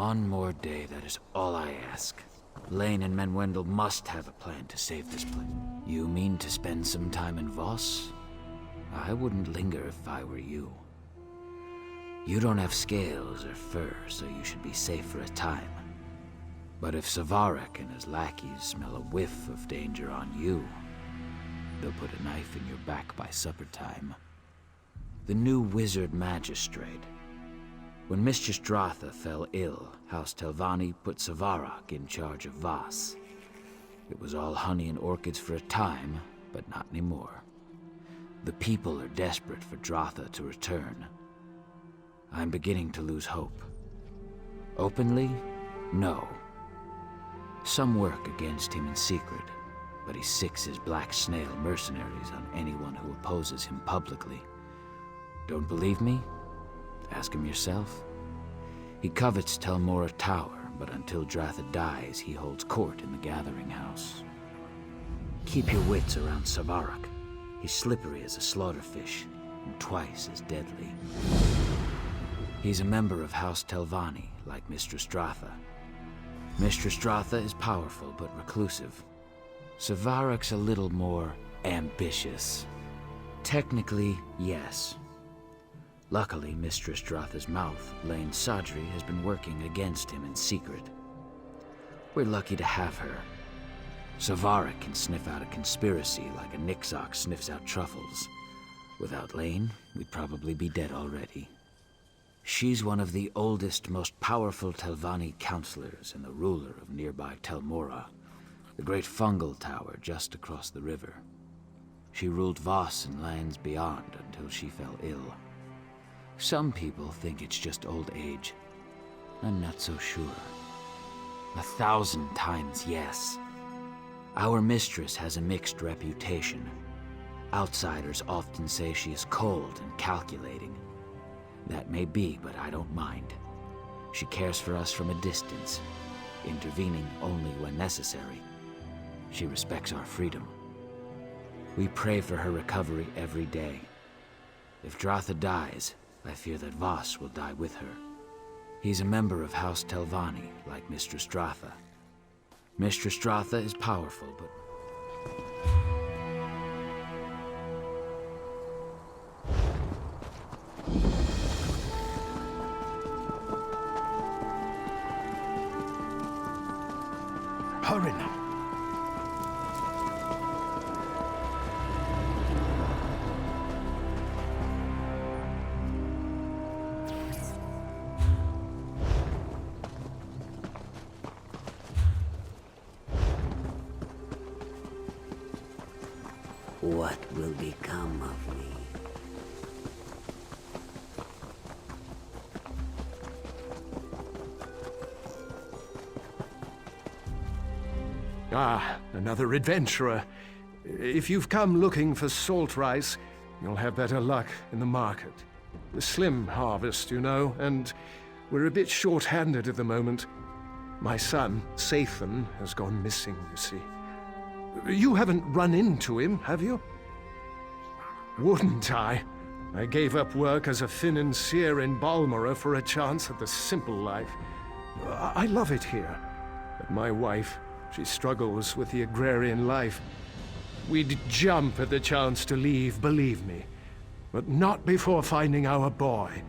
One more day, that is all I ask. Lane and Menwendel must have a plan to save this place. You mean to spend some time in Voss? I wouldn't linger if I were you. You don't have scales or fur, so you should be safe for a time. But if Savarek and his lackeys smell a whiff of danger on you, they'll put a knife in your back by supper time. The new wizard magistrate. When Mistress Dratha fell ill, House Telvanni put Savarok in charge of Voss. It was all honey and orchids for a time, but not anymore. The people are desperate for Dratha to return. I'm beginning to lose hope. Openly? No. Some work against him in secret, but he sicks his black snail mercenaries on anyone who opposes him publicly. Don't believe me? Ask him yourself. He covets Telmora Tower, but until Dratha dies, he holds court in the Gathering House. Keep your wits around Savarok. He's slippery as a slaughterfish, and twice as deadly. He's a member of House Telvanni, like Mistress Dratha. Mistress Dratha is powerful but reclusive. Savarok's a little more ambitious. Technically, yes. Luckily, Mistress Dratha's mouth, Lane Sadri, has been working against him in secret. We're lucky to have her. Savarok can sniff out a conspiracy like a Nixox sniffs out truffles. Without Lane, we'd probably be dead already. She's one of the oldest, most powerful Telvanni counselors and the ruler of nearby Telmora, the great fungal tower just across the river. She ruled Voss and lands beyond until she fell ill. Some people think it's just old age. I'm not so sure. 1,000 times yes. Our mistress has a mixed reputation. Outsiders often say she is cold and calculating. That may be, but I don't mind. She cares for us from a distance, intervening only when necessary. She respects our freedom. We pray for her recovery every day. If Dratha dies, I fear that Voss will die with her. He's a member of House Telvanni, like Mistress Dratha. Mistress Dratha is powerful, but... Hurry now. What will become of me? Ah, another adventurer. If you've come looking for salt rice, you'll have better luck in the market. A slim harvest, you know, and we're a bit short-handed at the moment. My son, Sathan, has gone missing, you see. You haven't run into him, have you? Wouldn't I? I gave up work as a financier in Balmora for a chance at the simple life. I love it here. But my wife, she struggles with the agrarian life. We'd jump at the chance to leave, believe me. But not before finding our boy.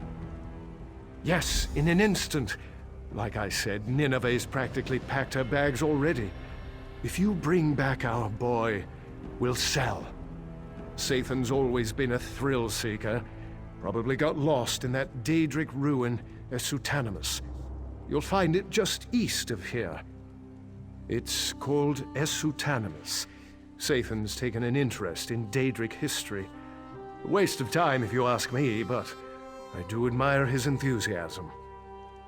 Yes, in an instant. Like I said, Nineveh's practically packed her bags already. If you bring back our boy, we'll sell. Sathan's always been a thrill-seeker. Probably got lost in that Daedric ruin, Esutanimus. You'll find it just east of here. It's called Esutanimus. Sathan's taken an interest in Daedric history. A waste of time if you ask me, but I do admire his enthusiasm.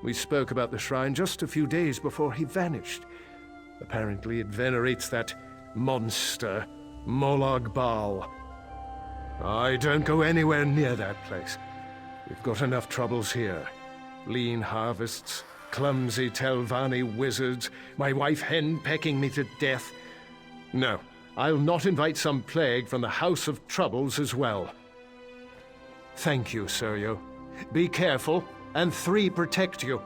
We spoke about the shrine just a few days before he vanished. Apparently it venerates that monster, Molag Bal. I don't go anywhere near that place. We've got enough troubles here. Lean harvests, clumsy Telvanni wizards, my wife hen pecking me to death. No, I'll not invite some plague from the House of Troubles as well. Thank you, Sergio. Be careful, and 3 protect you.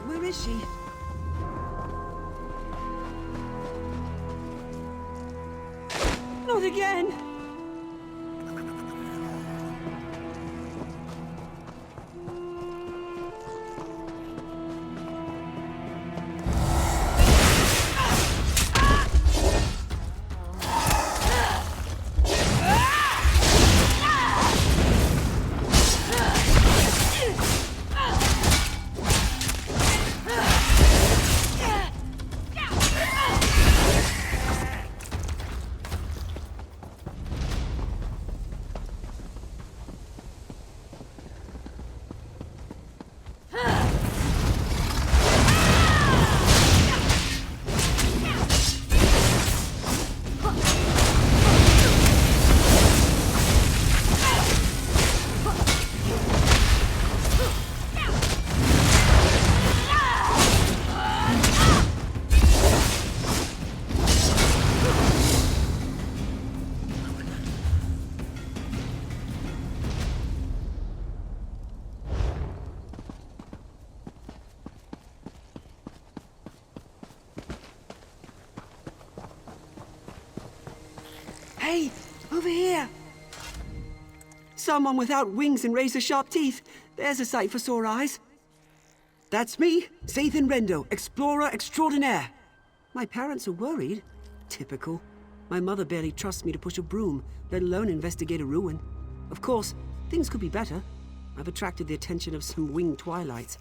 Where is she? Not again! Hey, over here! Someone without wings and razor-sharp teeth. There's a sight for sore eyes. That's me, Zathan Rendo, explorer extraordinaire. My parents are worried. Typical. My mother barely trusts me to push a broom, let alone investigate a ruin. Of course, things could be better. I've attracted the attention of some winged twilights.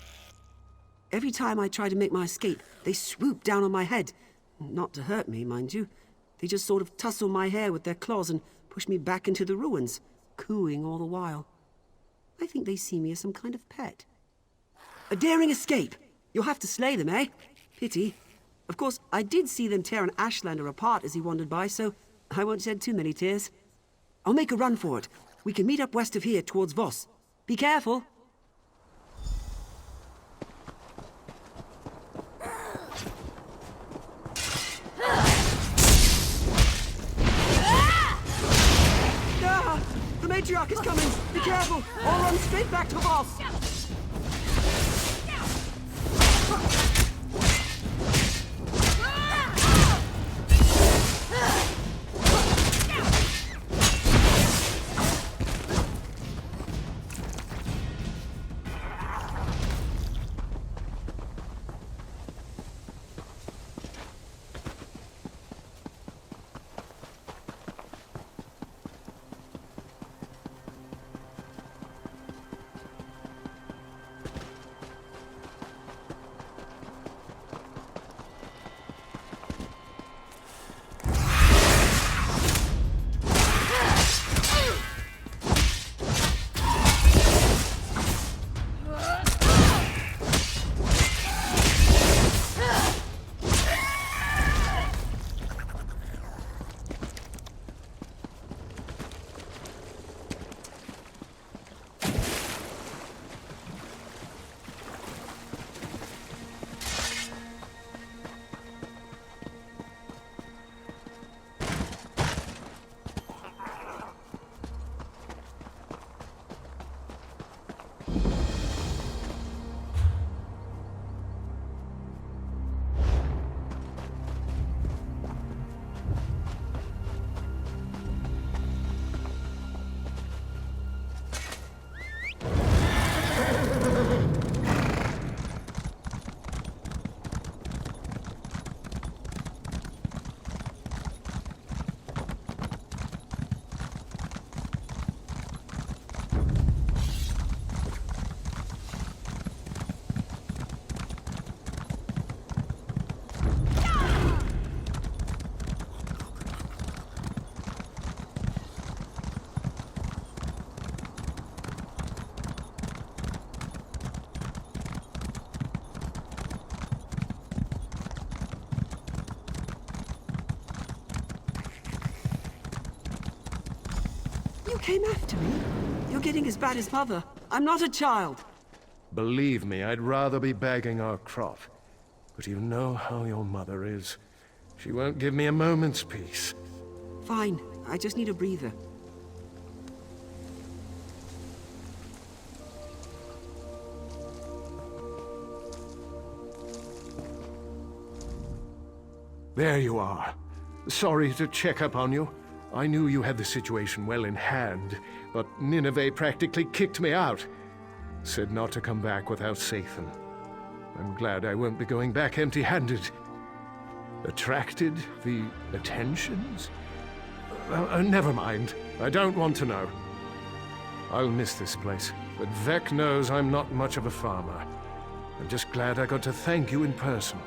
Every time I try to make my escape, they swoop down on my head. Not to hurt me, mind you. They just sort of tussle my hair with their claws and push me back into the ruins, cooing all the while. I think they see me as some kind of pet. A daring escape! You'll have to slay them, eh? Pity. Of course, I did see them tear an Ashlander apart as he wandered by, so I won't shed too many tears. I'll make a run for it. We can meet up west of here towards Voss. Be careful! Ah! The matriarch is coming! Be careful! I'll run straight back to Voss! You came after me? You're getting as bad as Mother. I'm not a child. Believe me, I'd rather be bagging our crop. But you know how your mother is. She won't give me a moment's peace. Fine. I just need a breather. There you are. Sorry to check up on you. I knew you had the situation well in hand, but Nineveh practically kicked me out. Said not to come back without Sathan. I'm glad I won't be going back empty-handed. Attracted? The attentions? Never mind. I don't want to know. I'll miss this place, but Vec knows I'm not much of a farmer. I'm just glad I got to thank you in person.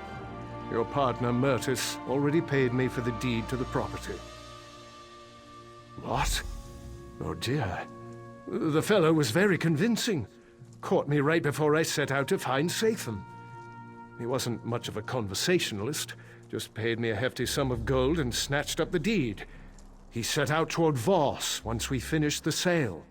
Your partner, Myrtis, already paid me for the deed to the property. What? Oh dear. The fellow was very convincing. Caught me right before I set out to find Sathan. He wasn't much of a conversationalist, just paid me a hefty sum of gold and snatched up the deed. He set out toward Voss once we finished the sale.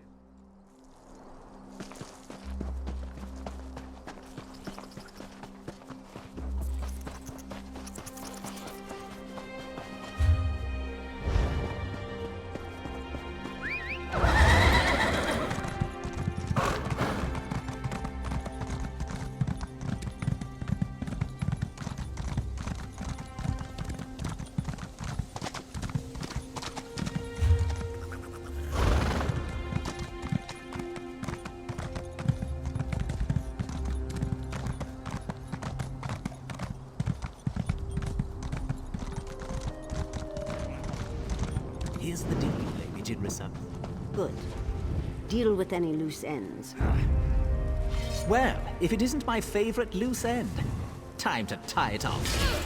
Here's the deal, Lady Jinrisa. Good. Deal with any loose ends. Well, if it isn't my favorite loose end, time to tie it off.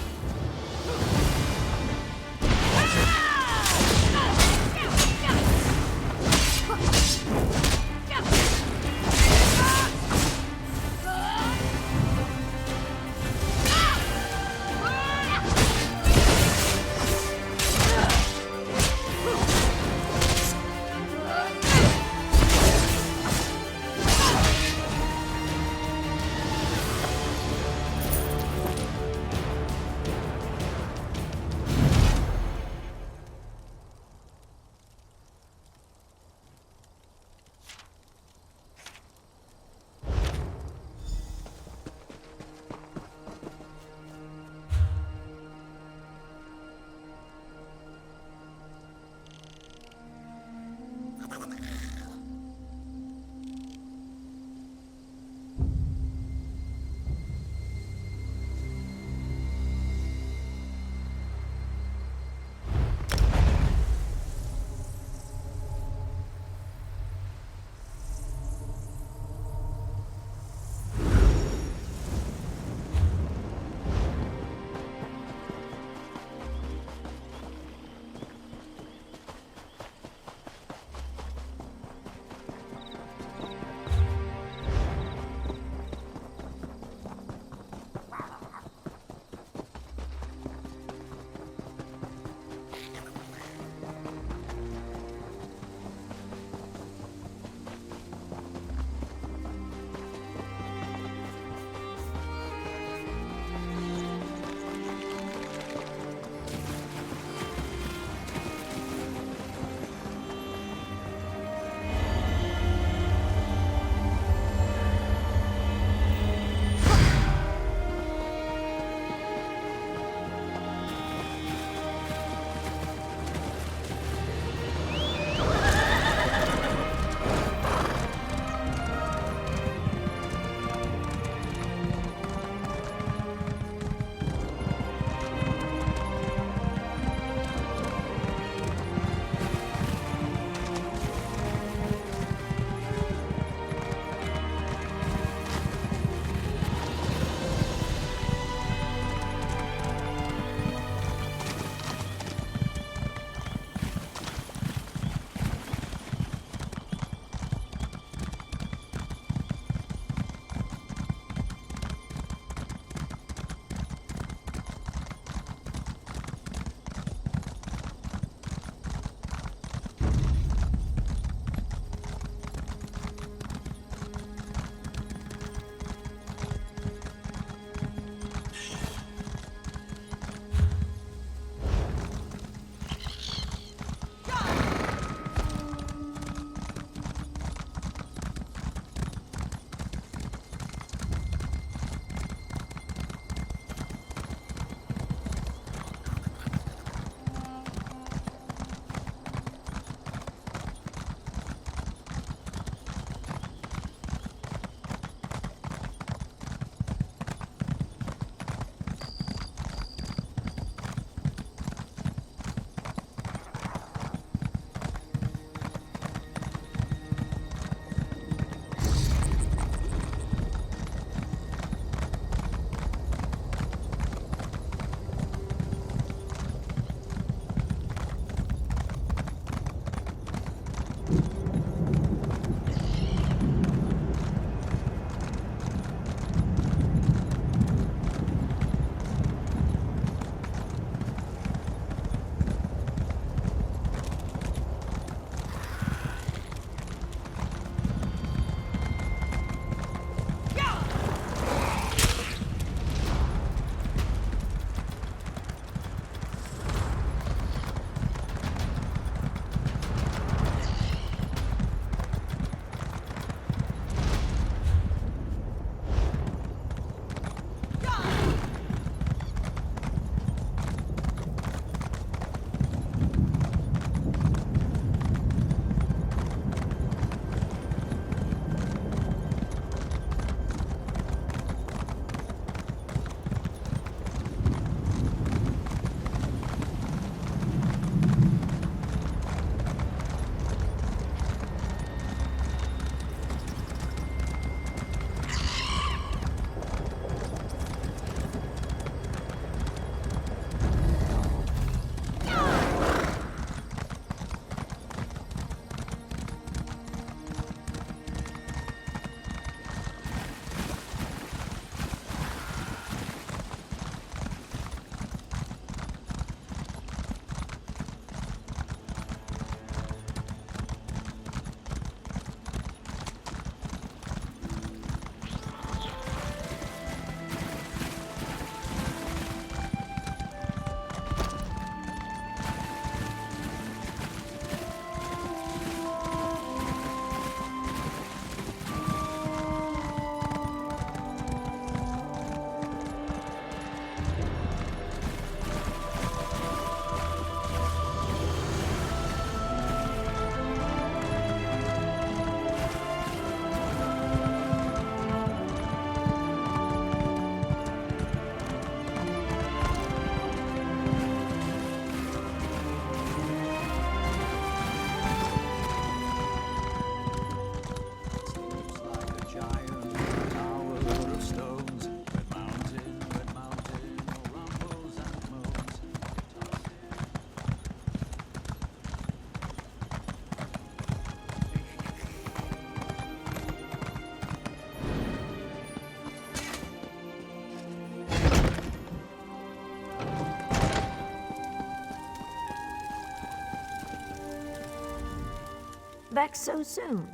back so soon?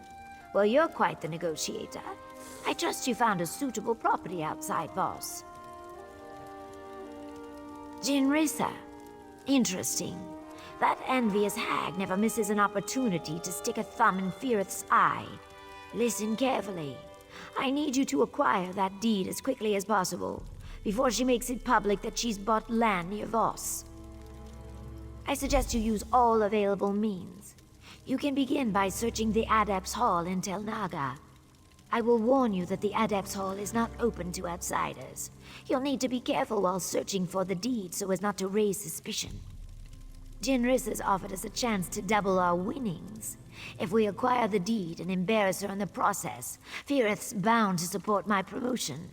Well, you're quite the negotiator. I trust you found a suitable property outside Voss. Jinrisa. Interesting. That envious hag never misses an opportunity to stick a thumb in Firith's eye. Listen carefully. I need you to acquire that deed as quickly as possible, before she makes it public that she's bought land near Voss. I suggest you use all available means. You can begin by searching the Adepts Hall in Tel Naga. I will warn you that the Adepts Hall is not open to outsiders. You'll need to be careful while searching for the deed so as not to raise suspicion. Jinris has offered us a chance to double our winnings. If we acquire the deed and embarrass her in the process, Firith's bound to support my promotion.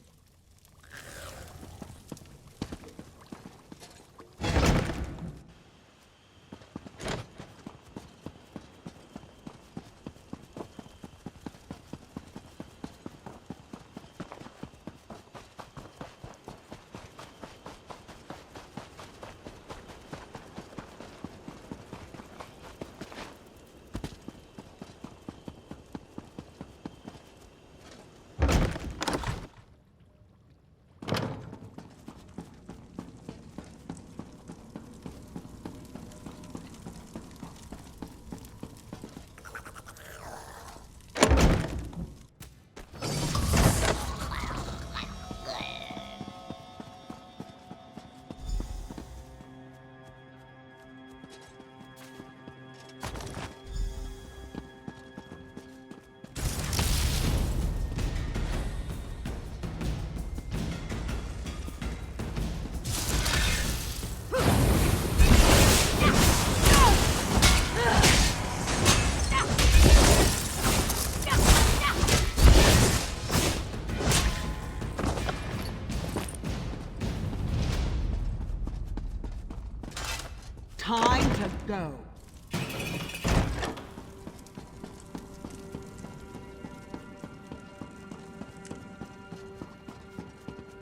Time to go.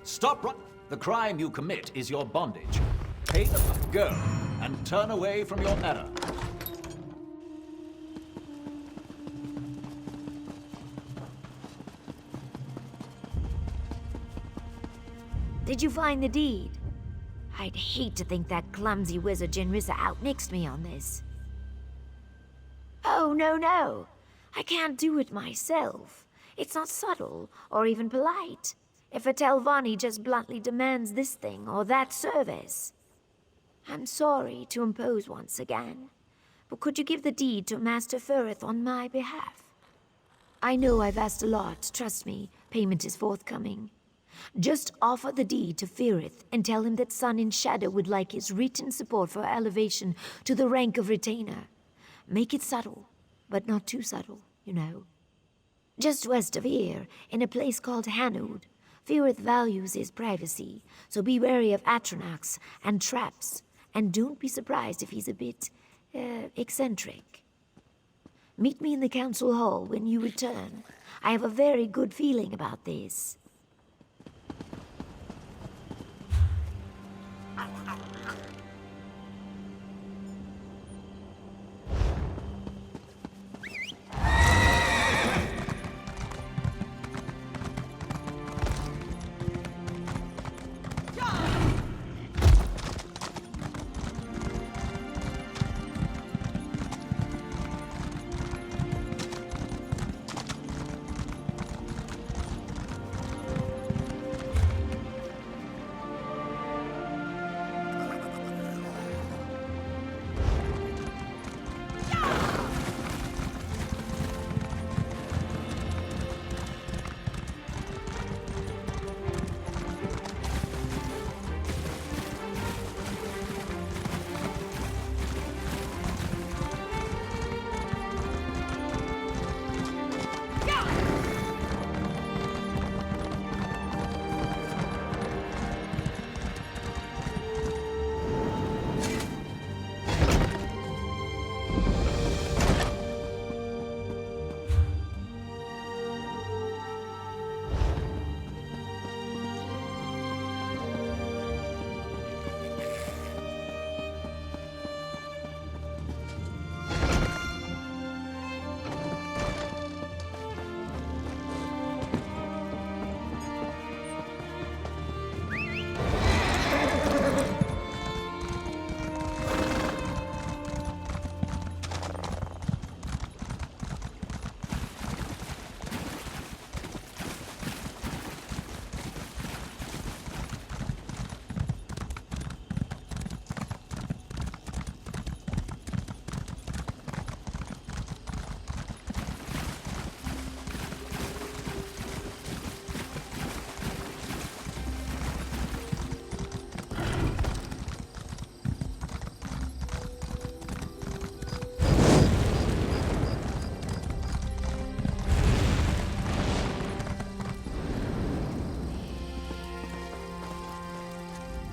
Stop right. The crime you commit is your bondage. Pay the go and turn away from your error. Did you find the deed? I'd hate to think that clumsy wizard Jinrisa outmixed me on this. Oh, no. I can't do it myself. It's not subtle or even polite. If a Telvanni just bluntly demands this thing or that service. I'm sorry to impose once again, but could you give the deed to Master Firith on my behalf? I know I've asked a lot, trust me, payment is forthcoming. Just offer the deed to Firith and tell him that Sun in Shadow would like his written support for elevation to the rank of retainer. Make it subtle, but not too subtle, you know. Just west of here, in a place called Hanoud, Firith values his privacy, so be wary of Atronachs and traps, and don't be surprised if he's a bit, eccentric. Meet me in the council hall when you return. I have a very good feeling about this.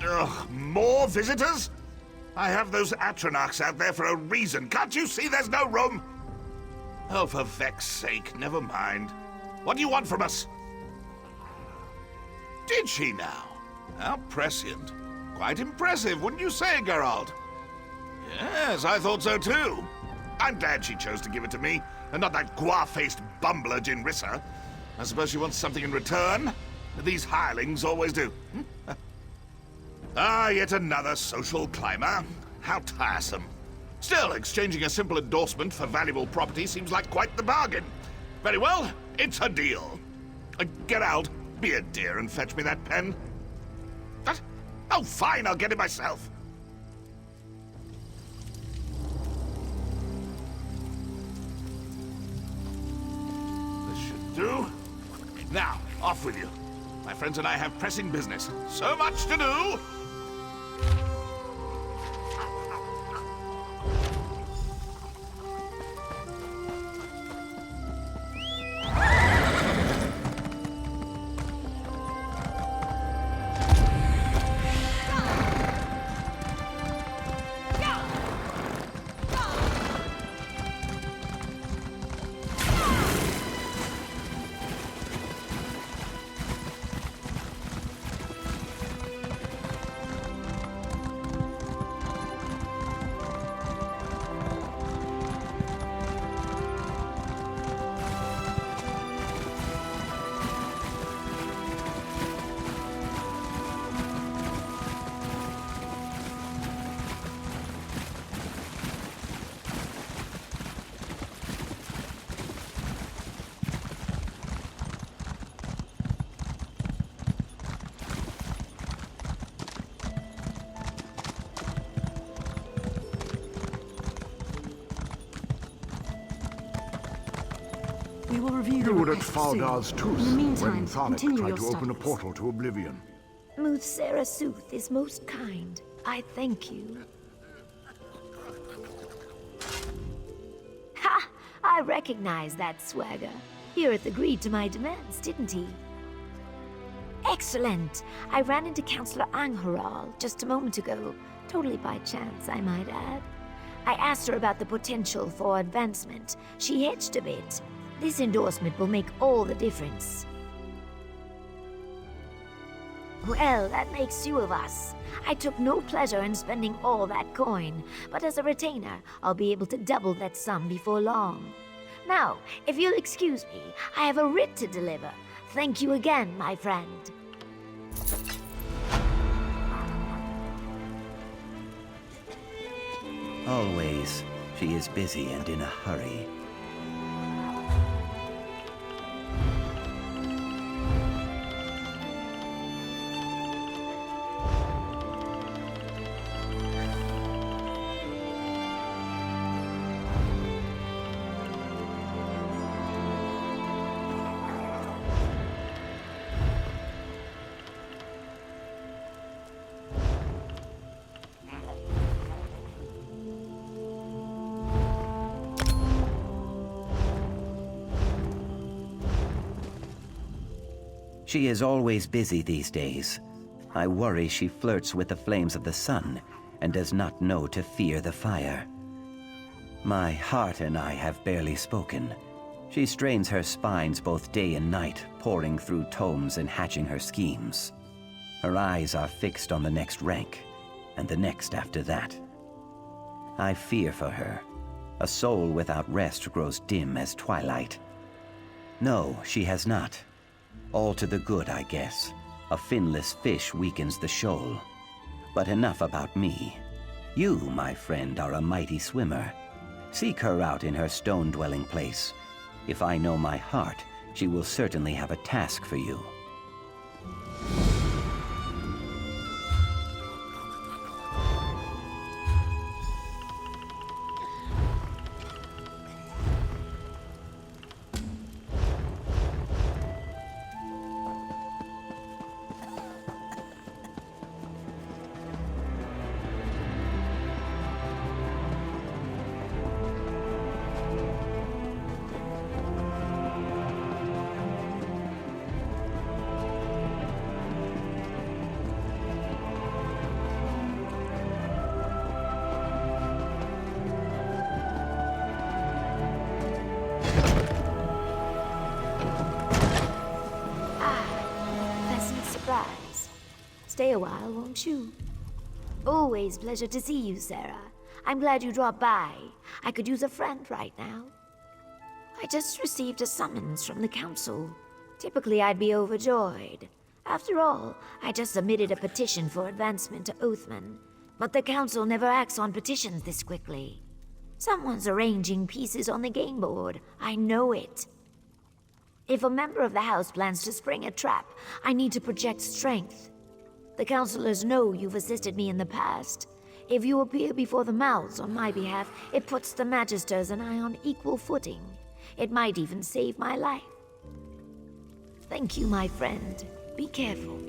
Ugh, more visitors? I have those Atronachs out there for a reason. Can't you see there's no room? Oh, for Vex's sake, never mind. What do you want from us? Did she now? How prescient. Quite impressive, wouldn't you say, Geralt? Yes, I thought so too. I'm glad she chose to give it to me, and not that guar-faced bumbler Jinrissa. I suppose she wants something in return? These hirelings always do. Ah, yet another social climber. How tiresome. Still, exchanging a simple endorsement for valuable property seems like quite the bargain. Very well, it's a deal. Get out, be a dear, and fetch me that pen. What? Oh, fine, I'll get it myself. This should do. Now, off with you. My friends and I have pressing business. So much to do! We will review the You were at request soon. Faldar's Tooth In the meantime, when Thalik continue tried your to open a studies. portal to oblivion. Muthsera Sooth is most kind. I thank you. Ha! I recognize that swagger. Hirith agreed to my demands, didn't he? Excellent! I ran into Councillor Angharal just a moment ago. Totally by chance, I might add. I asked her about the potential for advancement. She hedged a bit. This endorsement will make all the difference. Well, that makes two of us. I took no pleasure in spending all that coin, but as a retainer, I'll be able to double that sum before long. Now, if you'll excuse me, I have a writ to deliver. Thank you again, my friend. Always, she is busy and in a hurry. She is always busy these days. I worry she flirts with the flames of the sun and does not know to fear the fire. My heart and I have barely spoken. She strains her spines both day and night, poring through tomes and hatching her schemes. Her eyes are fixed on the next rank, and the next after that. I fear for her. A soul without rest grows dim as twilight. No, she has not. All to the good, I guess. A finless fish weakens the shoal. But enough about me. You, my friend, are a mighty swimmer. Seek her out in her stone-dwelling place. If I know my heart, she will certainly have a task for you. stay a while, won't you? Always pleasure to see you, Sarah. I'm glad you dropped by. I could use a friend right now. I just received a summons from the council. Typically, I'd be overjoyed. After all, I just submitted a petition for advancement to Oathman. But the council never acts on petitions this quickly. Someone's arranging pieces on the game board. I know it. If a member of the house plans to spring a trap, I need to project strength. The councilors know you've assisted me in the past. If you appear before the mouths on my behalf, it puts the Magisters and I on equal footing. It might even save my life. Thank you, my friend. Be careful.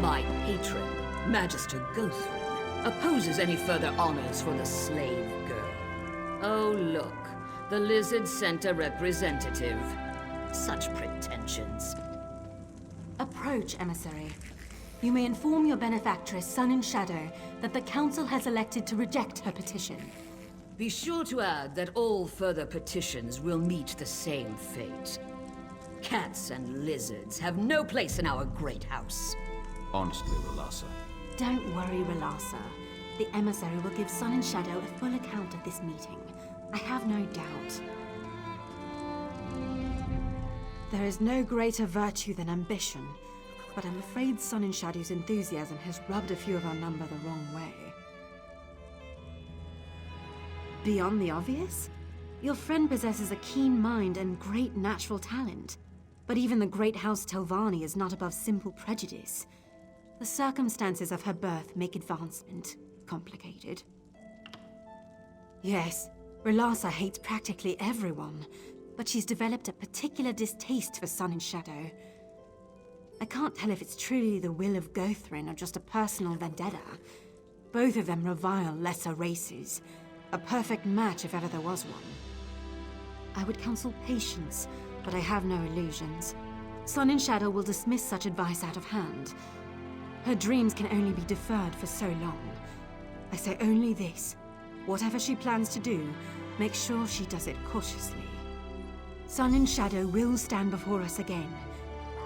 My patron, Magister Gothrin, opposes any further honors for the slave girl. Oh, look. The Lizard sent a representative. Such pretensions. Approach, emissary. You may inform your benefactress, Sun and Shadow, that the Council has elected to reject her petition. Be sure to add that all further petitions will meet the same fate. Cats and lizards have no place in our great house. Honestly, Relassa. Don't worry, Relassa. The emissary will give Sun and Shadow a full account of this meeting. I have no doubt. There is no greater virtue than ambition, but I'm afraid Sun and Shadow's enthusiasm has rubbed a few of our number the wrong way. Beyond the obvious? Your friend possesses a keen mind and great natural talent. But even the great House Telvanni is not above simple prejudice. The circumstances of her birth make advancement complicated. Yes, Relassa hates practically everyone, but she's developed a particular distaste for Sun and Shadow. I can't tell if it's truly the will of Gothrin or just a personal vendetta. Both of them revile lesser races. A perfect match if ever there was one. I would counsel patience, but I have no illusions. Sun and Shadow will dismiss such advice out of hand. Her dreams can only be deferred for so long. I say only this. Whatever she plans to do, make sure she does it cautiously. Sun and Shadow will stand before us again.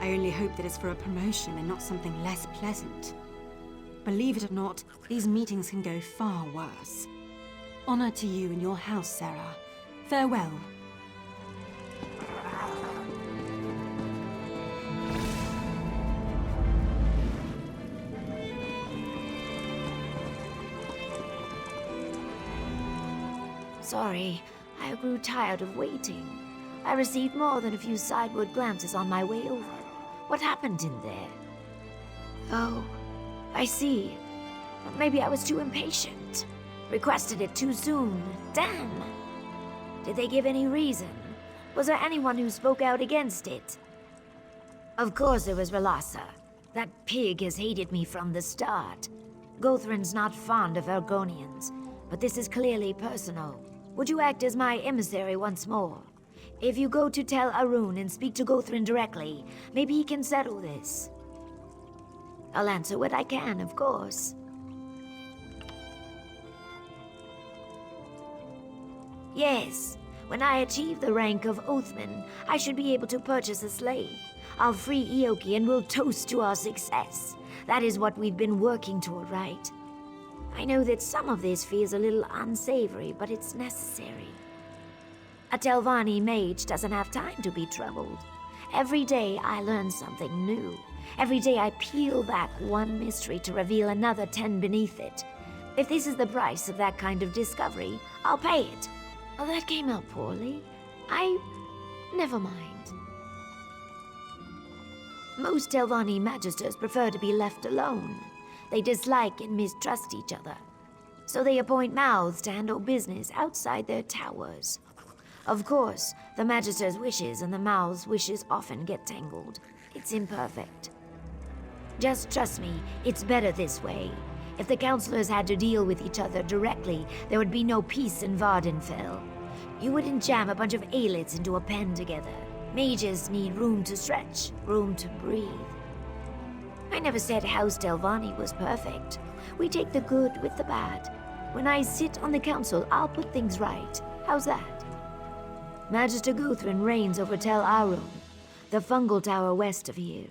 I only hope that it's for a promotion and not something less pleasant. Believe it or not, these meetings can go far worse. Honor to you and your house, Sarah. Farewell. Sorry, I grew tired of waiting. I received more than a few sideward glances on my way over. What happened in there? Oh, I see. Maybe I was too impatient. Requested it too soon. Damn! Did they give any reason? Was there anyone who spoke out against it? Of course it was Relassa. That pig has hated me from the start. Gothrin's not fond of Argonians, but this is clearly personal. Would you act as my emissary once more? If you go to Tel Arun and speak to Gothrin directly, maybe he can settle this. I'll answer what I can, of course. Yes, when I achieve the rank of Oathman, I should be able to purchase a slave. I'll free Ioki and we'll toast to our success. That is what we've been working toward, right? I know that some of this feels a little unsavory, but it's necessary. A Telvanni mage doesn't have time to be troubled. Every day I learn something new. Every day I peel back one mystery to reveal another 10 beneath it. If this is the price of that kind of discovery, I'll pay it. Oh, that came out poorly. Never mind. Most Telvanni magisters prefer to be left alone. They dislike and mistrust each other. So they appoint mouths to handle business outside their towers. Of course, the Magister's wishes and the mouth's wishes often get tangled. It's imperfect. Just trust me, it's better this way. If the counselors had to deal with each other directly, there would be no peace in Vardenfell. You wouldn't jam a bunch of aelits into a pen together. Mages need room to stretch, room to breathe. I never said House Delvani was perfect. We take the good with the bad. When I sit on the council, I'll put things right. How's that? Magister Guthrin reigns over Tel Arum, the fungal tower west of here.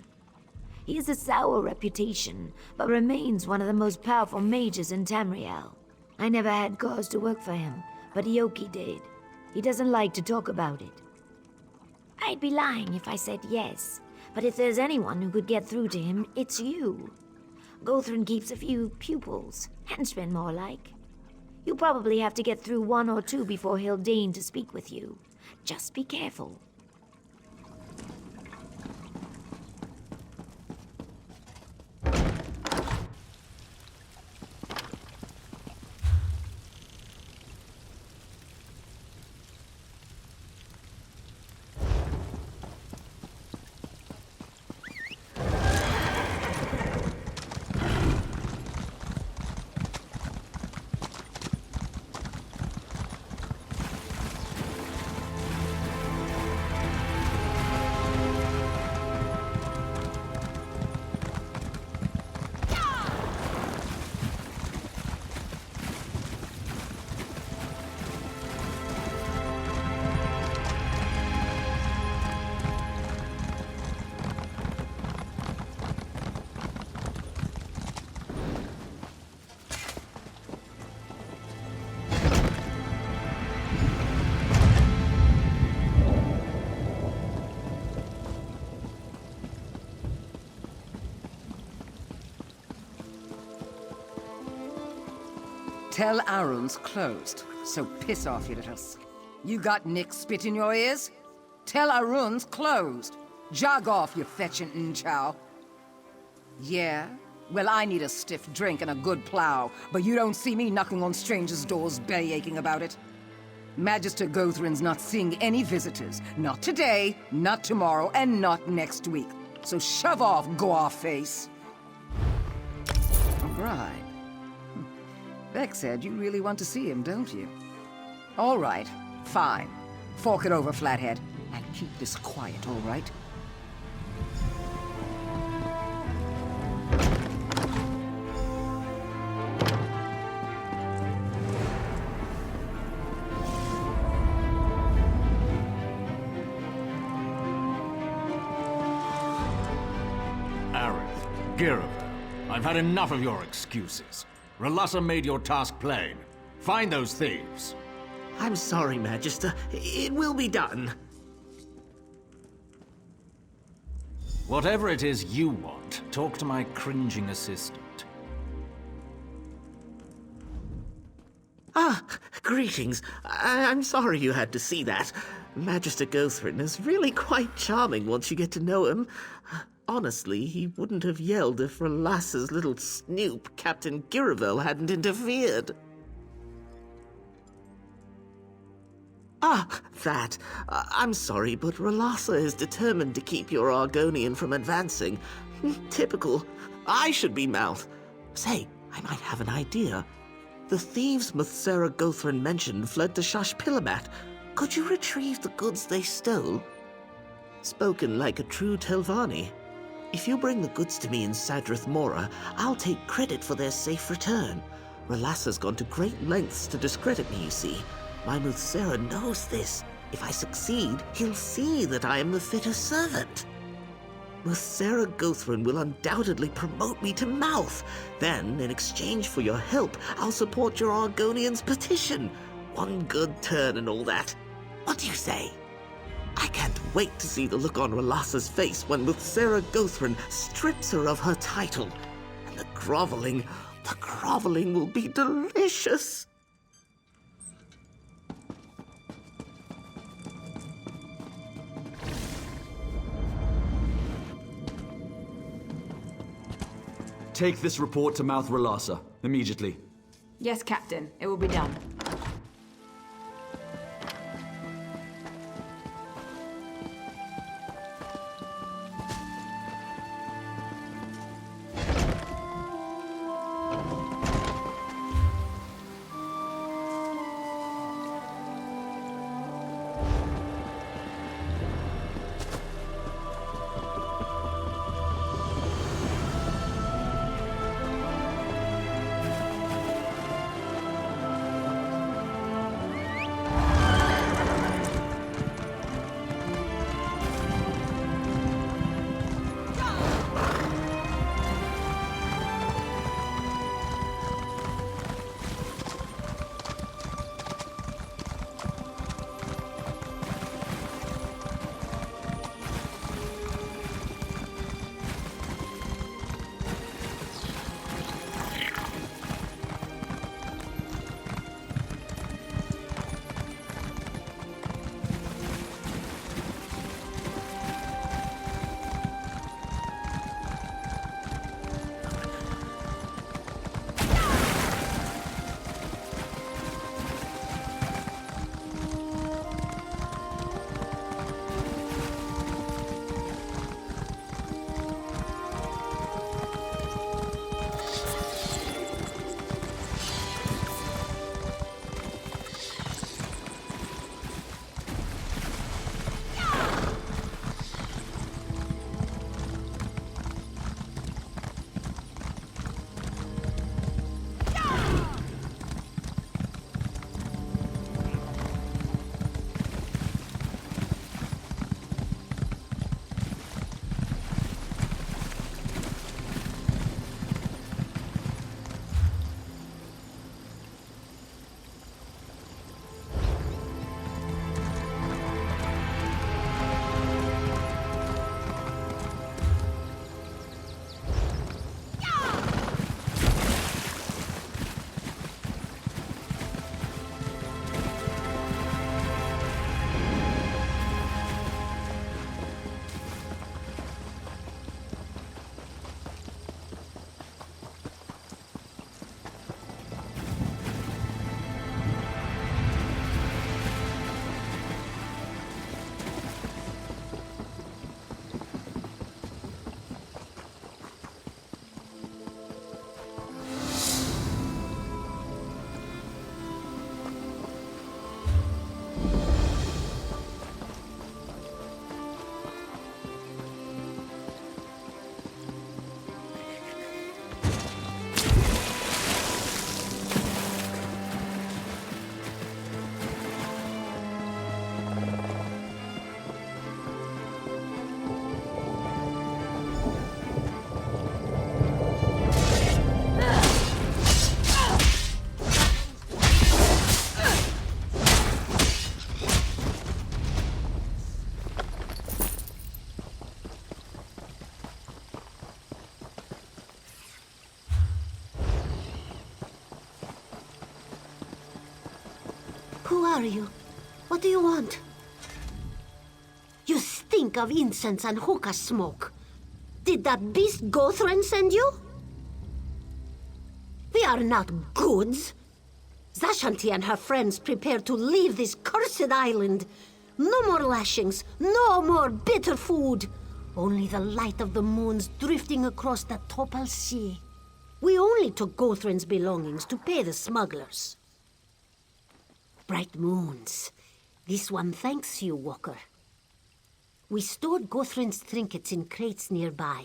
He has a sour reputation, but remains one of the most powerful mages in Tamriel. I never had cause to work for him, but Ioki did. He doesn't like to talk about it. I'd be lying if I said yes, but if there's anyone who could get through to him, it's you. Guthrin keeps a few pupils, henchmen more like. You probably have to get through one or two before he'll deign to speak with you. Just be careful. Tel Arum's closed, so piss off, you little You got Nick spit in your ears? Tel Arum's closed. Jog off, you fetching nchow. Yeah? Well, I need a stiff drink and a good plow, but you don't see me knocking on strangers' doors belly aching about it. Magister Guthrin's not seeing any visitors. Not today, not tomorrow, and not next week. So shove off, go-off-face. Right. Beck said you really want to see him, don't you? All right, fine. Fork it over, Flathead, and keep this quiet, all right? Aerith, Girava, I've had enough of your excuses. Relassa made your task plain. Find those thieves. I'm sorry, Magister. It will be done. Whatever it is you want, talk to my cringing assistant. Ah, greetings. I'm sorry you had to see that. Magister Guthrin is really quite charming once you get to know him. Honestly, he wouldn't have yelled if Relassa's little snoop, Captain Giravel, hadn't interfered. Ah, that. I'm sorry, but Relassa is determined to keep your Argonian from advancing. Typical. I should be mouth. Say, I might have an idea. The thieves Muthsera Guthrin mentioned fled to Shashpilamat. Could you retrieve the goods they stole? Spoken like a true Telvanni. If you bring the goods to me in Sadrith Mora, I'll take credit for their safe return. Relassa's gone to great lengths to discredit me, you see. My Muthsera knows this. If I succeed, he'll see that I am the fitter servant. Muthsera Guthrin will undoubtedly promote me to mouth. Then, in exchange for your help, I'll support your Argonian's petition. One good turn and all that. What do you say? I can't wait to see the look on Relassa's face when Muthsera Guthrin strips her of her title. And the groveling will be delicious. Take this report to Mouth Relasa, immediately. Yes, Captain. It will be done. Who are you? What do you want? You stink of incense and hookah smoke. Did that beast Gothran send you? We are not goods. Zashanti and her friends prepare to leave this cursed island. No more lashings, no more bitter food. Only the light of the moons drifting across the Topal Sea. We only took Gothran's belongings to pay the smugglers. Bright moons. This one thanks you, Walker. We stored Gothran's trinkets in crates nearby.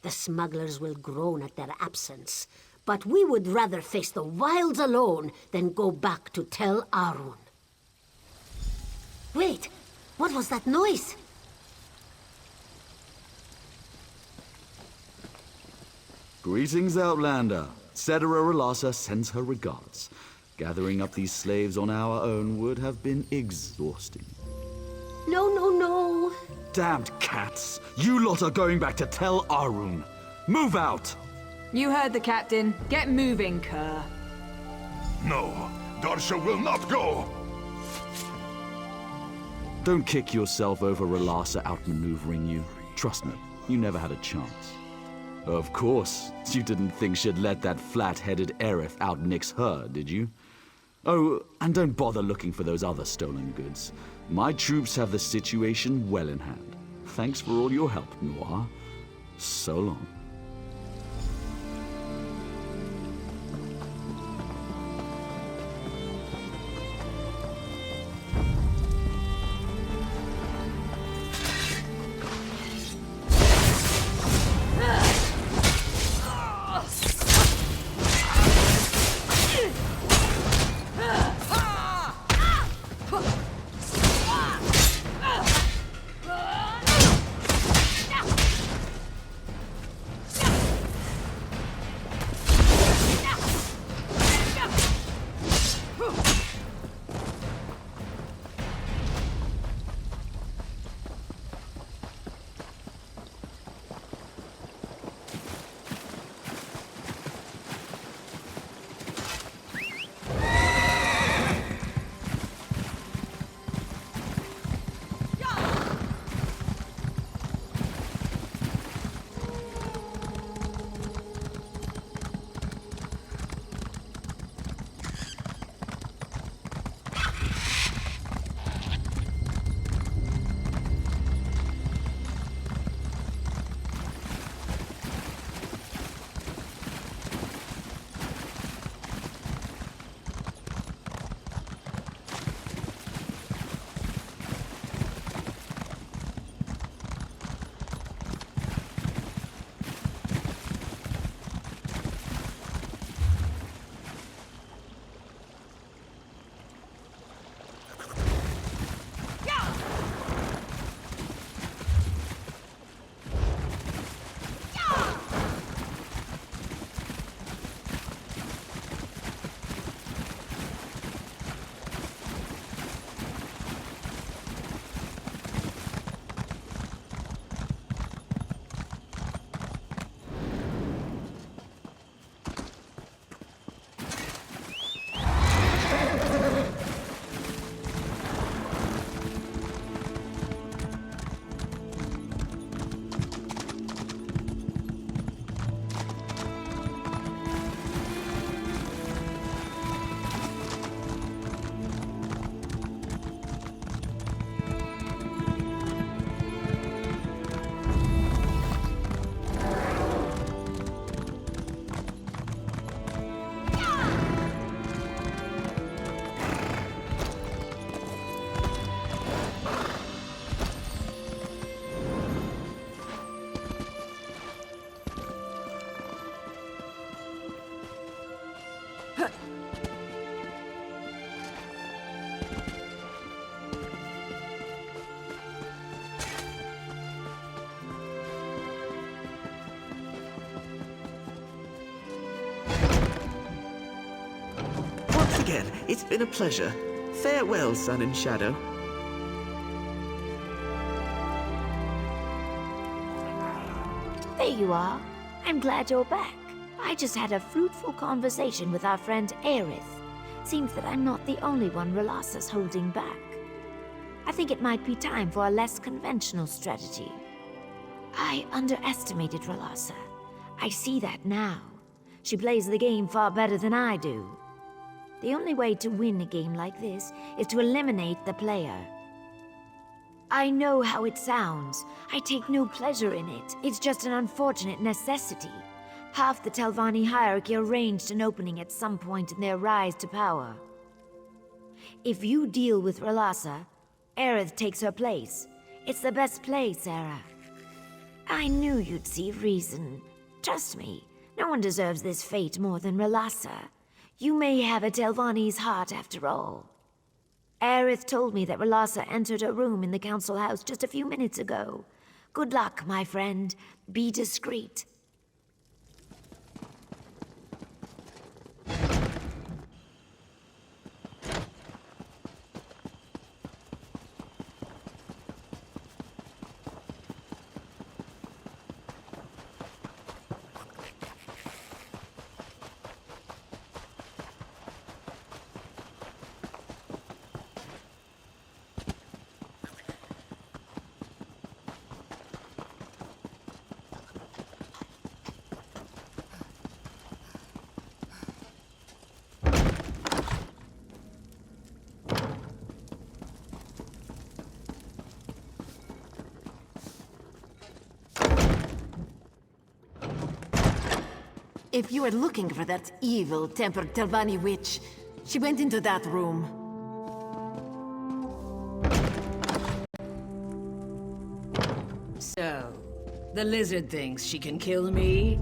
The smugglers will groan at their absence, but we would rather face the wilds alone than go back to Tel Arun. Wait, what was that noise? Greetings, Outlander. Cetera Relasa sends her regards. Gathering up these slaves on our own would have been exhausting. No, no, no. Damned cats! You lot are going back to Tel Arun. Move out! You heard the captain. Get moving, Kerr. No, Darsha will not go. Don't kick yourself over Relasa outmaneuvering you. Trust me, you never had a chance. Of course. You didn't think she'd let that flat-headed Aerith out-nix her, did you? Oh, and don't bother looking for those other stolen goods. My troops have the situation well in hand. Thanks for all your help, Noir. So long. Again, it's been a pleasure. Farewell, Sun and Shadow. There you are. I'm glad you're back. I just had a fruitful conversation with our friend Aerith. Seems that I'm not the only one Relassa's holding back. I think it might be time for a less conventional strategy. I underestimated Relassa. I see that now. She plays the game far better than I do. The only way to win a game like this is to eliminate the player. I know how it sounds. I take no pleasure in it. It's just an unfortunate necessity. Half the Telvanni hierarchy arranged an opening at some point in their rise to power. If you deal with Relassa, Aerith takes her place. It's the best play, Sarah. I knew you'd see reason. Trust me, no one deserves this fate more than Relassa. You may have a Telvanni's heart after all. Aerith told me that Relassa entered her room in the council house just a few minutes ago. Good luck, my friend. Be discreet. if you are looking for that evil-tempered Telvanni witch, she went into that room. So, the lizard thinks she can kill me?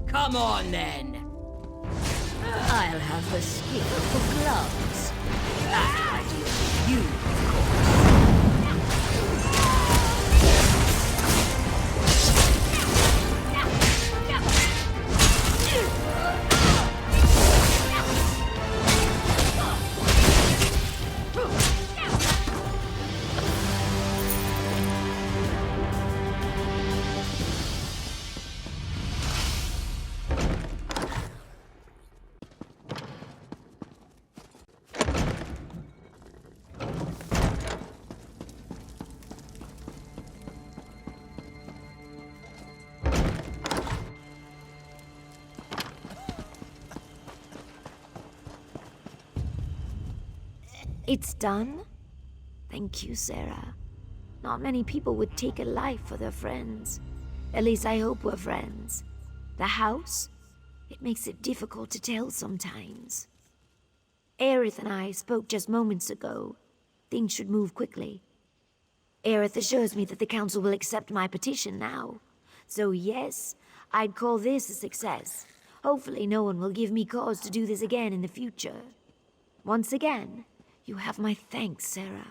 Come on, then! I'll have her skin for gloves. After I deal with you, of course. It's done? Thank you, Sarah. Not many people would take a life for their friends. At least I hope we're friends. The house? It makes it difficult to tell sometimes. Aerith and I spoke just moments ago. Things should move quickly. Aerith assures me that the council will accept my petition now. So yes, I'd call this a success. Hopefully no one will give me cause to do this again in the future. Once again, you have my thanks, Sarah.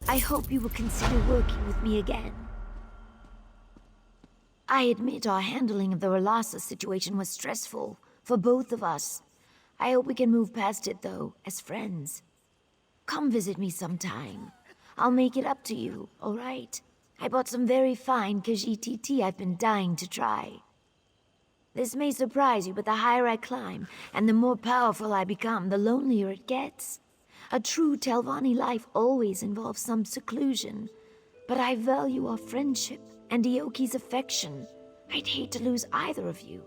I hope you will consider working with me again. I admit our handling of the Relasa situation was stressful for both of us. I hope we can move past it, though, as friends. Come visit me sometime. I'll make it up to you, all right? I bought some very fine Khajiit tea I've been dying to try. This may surprise you, but the higher I climb, and the more powerful I become, the lonelier it gets. A true Telvanni life always involves some seclusion, but I value our friendship and Ioki's affection. I'd hate to lose either of you.